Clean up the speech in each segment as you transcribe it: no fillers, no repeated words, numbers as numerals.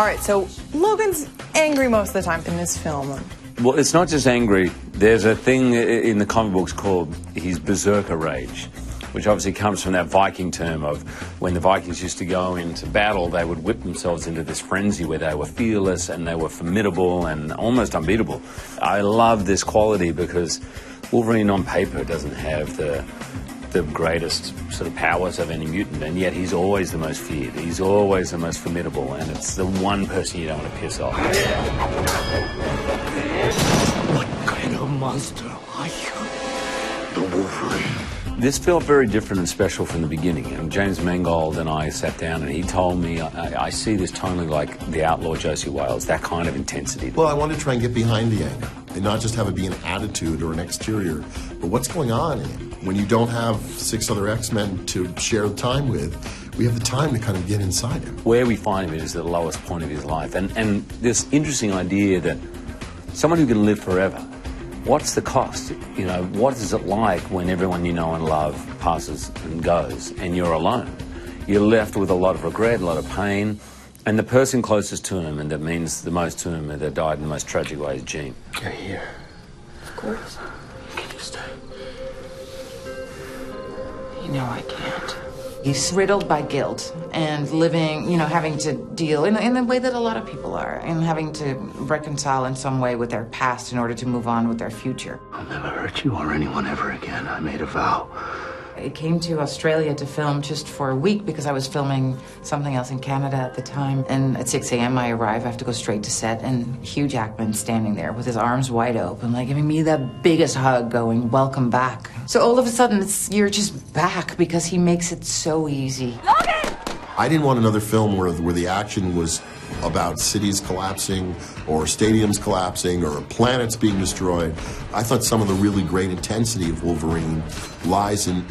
All right, so Logan's angry most of the time in this film. Well, it's not just angry. There's a thing in the comic books called his berserker rage, which obviously comes from that Viking term of when the Vikings used to go into battle, they would whip themselves into this frenzy where they were fearless and they were formidable and almost unbeatable. I love this quality because Wolverine on paper doesn't have the greatest sort of powers of any mutant, and yet he's always the most feared. He's always the most formidable, and it's the one person you don't want to piss off. What kind of monster are you? The Wolverine. This felt very different and special from the beginning. And James Mangold and I sat down and he told me, I see this totally like the outlaw Josie Wales, that kind of intensity. Well, I wanted to try and get behind the anger and not just have it be an attitude or an exterior, but what's going on in him. When you don't have 6 other X-Men to share time with, we have the time to kind of get inside him. Where we find him is the lowest point of his life. And this interesting idea that someone who can live forever, what's the cost? You know, what is it like when everyone you know and love passes and goes and you're alone? You're left with a lot of regret, a lot of pain, and the person closest to him and that means the most to him and that died in the most tragic way is Jean. You're here. Of course. Can you stay? You know I can't. He's riddled by guilt and living, you know, having to deal in the way that a lot of people are, and having to reconcile in some way with their past in order to move on with their future. I'll never hurt you or anyone ever again. I made a vow. I came to Australia to film just for a week because I was filming something else in Canada at the time. And at 6 a.m. I arrive, I have to go straight to set, and Hugh Jackman standing there with his arms wide open, like giving me the biggest hug going, welcome back. So all of a sudden, you're just back because he makes it so easy. Logan! I didn't want another film where the action was about cities collapsing or stadiums collapsing or planets being destroyed. I thought some of the really great intensity of Wolverine lies in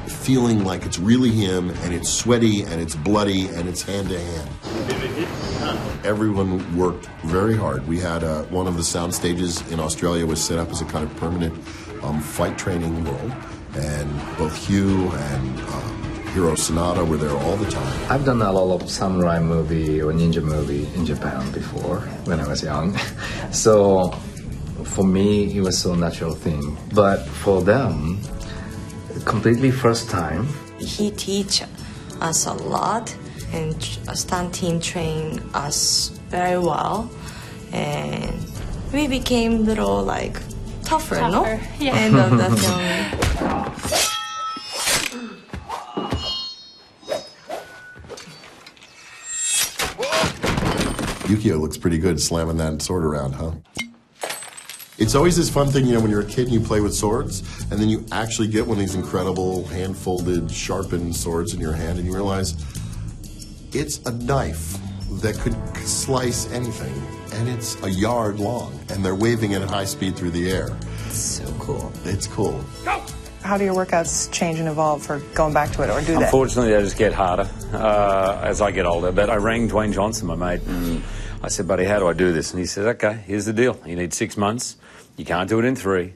feeling like it's really him, and it's sweaty and it's bloody and it's hand to hand. Everyone worked very hard. We had one of the sound stages in Australia was set up as a kind of permanent fight training world, and both Hugh and Hiro Sonata were there all the time. I've done a lot of samurai movie or ninja movie in Japan before when I was young. So for me, it was so natural thing. But for them, completely first time. He teach us a lot, and a stunt team trained us very well. And we became a little like tougher, no? Yeah. End of the film. Yukio looks pretty good slamming that sword around, huh? It's always this fun thing, you know, when you're a kid and you play with swords, and then you actually get one of these incredible hand-folded, sharpened swords in your hand, and you realize it's a knife that could slice anything, and it's a yard long, and they're waving it at high speed through the air. It's so cool. It's cool. How do your workouts change and evolve for going back to it, or do they? Unfortunately, they just get harder as I get older. But I rang Dwayne Johnson, my mate, and I said, buddy, how do I do this? And he said, okay, here's the deal. You need 6 months. You can't do it in 3.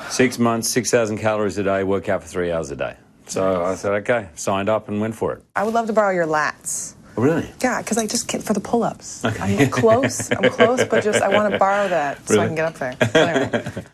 6 months, 6,000 calories a day, work out for 3 hours a day. So I said, okay, signed up and went for it. I would love to borrow your lats. Oh, really? Yeah, because I just can't for the pull-ups. Okay. I'm close, but just I want to borrow that so I can get up there. Anyway.